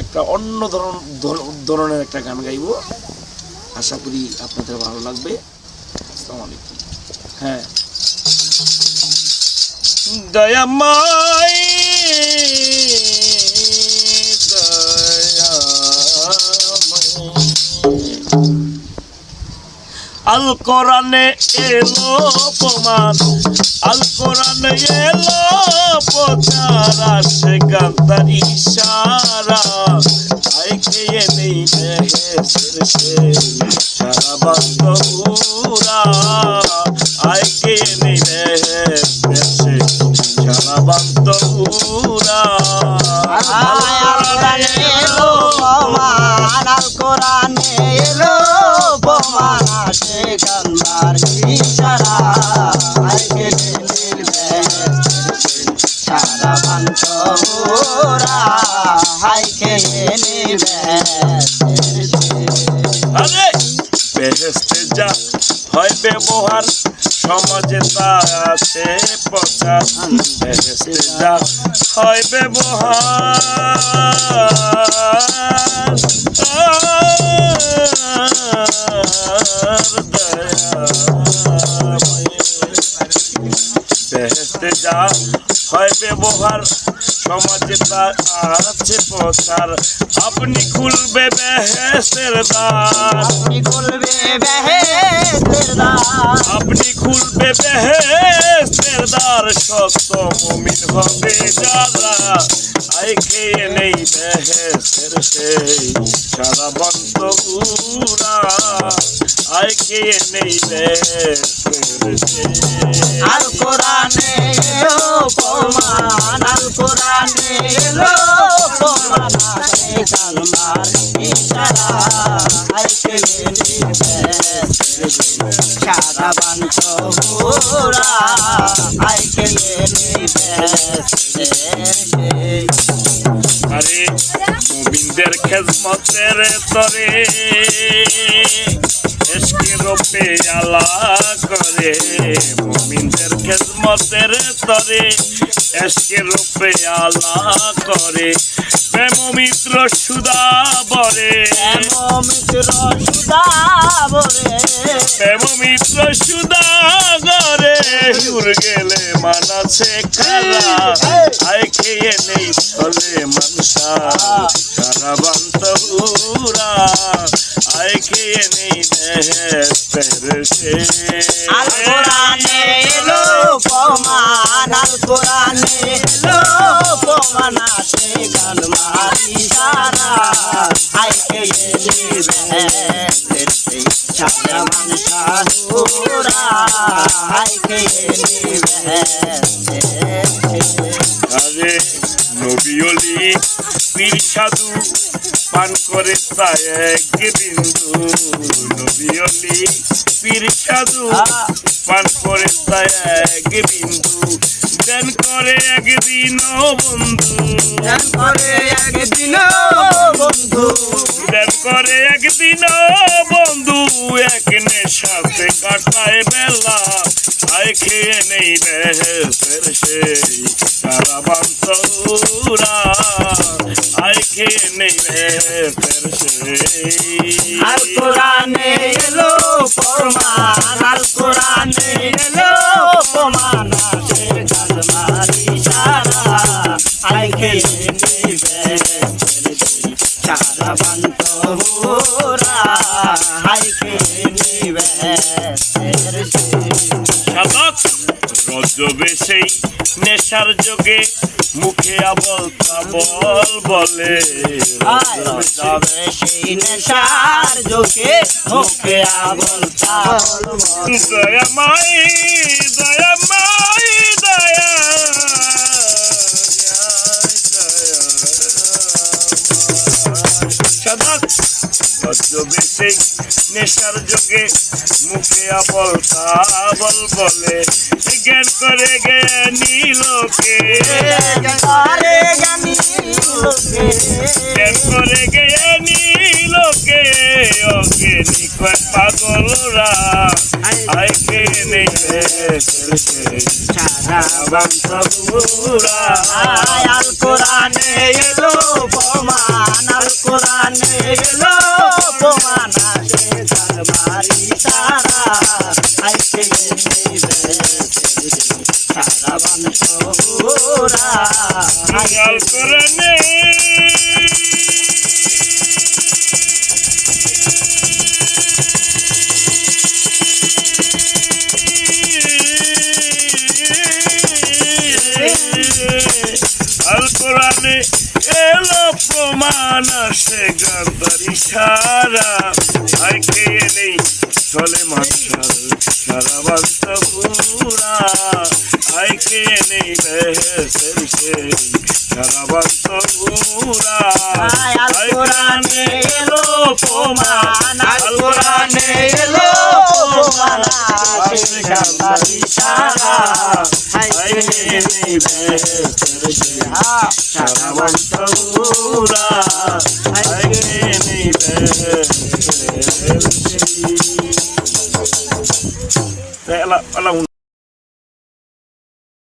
একটা অন্য ধরনের একটা গান গাইব, আশা করি আপনাদের ভালো লাগবে। আসসালামু আলাইকুম। হ্যাঁ, দয়াময় আল কোরআনে এলো প্রমাণ, আল কোরআনে এলো প্রচার, আসে গান্তার ইশারা, আই খেয়ে নেই বেহেশের সেই সারা বান্ধবরা, আই খেয়ে নেই বেহেশের সেই সারা বান্ধবরা। আল কোরআনে এলো প্রমাণ, আসে গান্ধার ইশারা, আই খেয়ে নেই বেহেশের সারা বান্ধবরা, আই খেয়ে নেই আরে বেহেশতে যা হয় ব্যবহার, সমাজে তা আছে প্রচার, বেহেশতে যা হয় ব্যবহার, বেহেশতে যা হয় ব্যবহার, সমাজে তা আছে প্রচার, আপনি খুলবে বেহেশের দ্বার, আপনি খুলবে বেহেশতের দ্বার, আপনি খুলবে বেহেশতের দ্বার, সত্য মুমিন হবে যারা, আই খেয়ে নেই বেহেশের সেই সারা বান্ধবরা, আই খেয়ে নেই বেহেশের সেই। আল কোরআনে এলো প্রমাণ, আল কোরআনে এলো প্রমাণ, আসে গান্ধার ইশারা, আই খেয়ে নেই বেহেশের সারা বান্ধবরা, আই খেয়ে নেই বেহেশের। আরে মুমিনদের খেজমতের তরে এসকে রূপে আলা করে, মুমিনদের খেজমতের তরে এসকে রূপে আলা করে, প্রেম মিত্র সুদা বরে, প্রেম মিত্র সুদা বরে, প্রেম মিত্র সুদা গরে, হুর গেলে মানাছে খারা, আই খেয়ে নেই চলে মানসা সারা বান্তরা, আই খেয়ে নেই বেহেশতের সেই। আল কোরআনে এলো প্রমাণ, আল কোরআনে এলো প্রমাণ, আসে গান্ধার ইশারা, আই খেয়ে নেই বেহেশতের সেই সারা বান্ধবরা, আই খেয়ে নেই বেহেশতের সেই। আরে নবী ওলি পীর সাধু পান করে তা এক বিন্দু, নবী ওলি পীর সাধু পান করে তা এক বিন্দু, দেন করে একদিন বন্ধু, দেন করে একদিন বন্ধু, দেন করে একদিন বন্ধু, এক নেশাতে কাটায় বেলা, আই খেয়ে নেই বেহেশের সেই সারা বান্তরা, আই খেয়ে নেই বেহেশের সেই। আল কোরআনে এলো প্রমাণ, আল কোরআনে এলো প্রমাণ, আসে গান্ধার ইশারা, আই খেয়ে নেই বেহেশতের সেই সারা বান্ধবরা, আই খেয়ে নেই বেহেশতের সেই। সাধক রজবে সেই নেশার যোগে মুখে আবল তাবল বলে, রজবে সেই নেশার যোগে মুখে আবল তাবল বলে, দয়াময় দয়াময় দয়া, সাধক রজবে সেই নেশার যোগে মুখে আবল তাবল বলে, জ্ঞান করে জ্ঞানী লোকে, জ্ঞান করে জ্ঞানী লোকে, জ্ঞান করে জ্ঞানী লোকে, অজ্ঞানী কয় পাগলরা, আই খেয়ে নেই বেহেশতের সেই সারা বান্ধবরা। আল কোরআনে এলো প্রমাণ, প্রমাণ আসে গান্ধারি সারা আইকে নেই চলে মাস্টার সারা বাস্তা পুরা আইকে নেই বেহেসের সেই সারা বাস্তা পুরা আল কোরআনে এলো প্রমাণ আল কোরআনে এলো প্রমাণ আসে গান্ধারি সারা আইকে নেই বেহেসের সেই সারা বাস্তা পুরা আইকে নেই বেহেসের সেই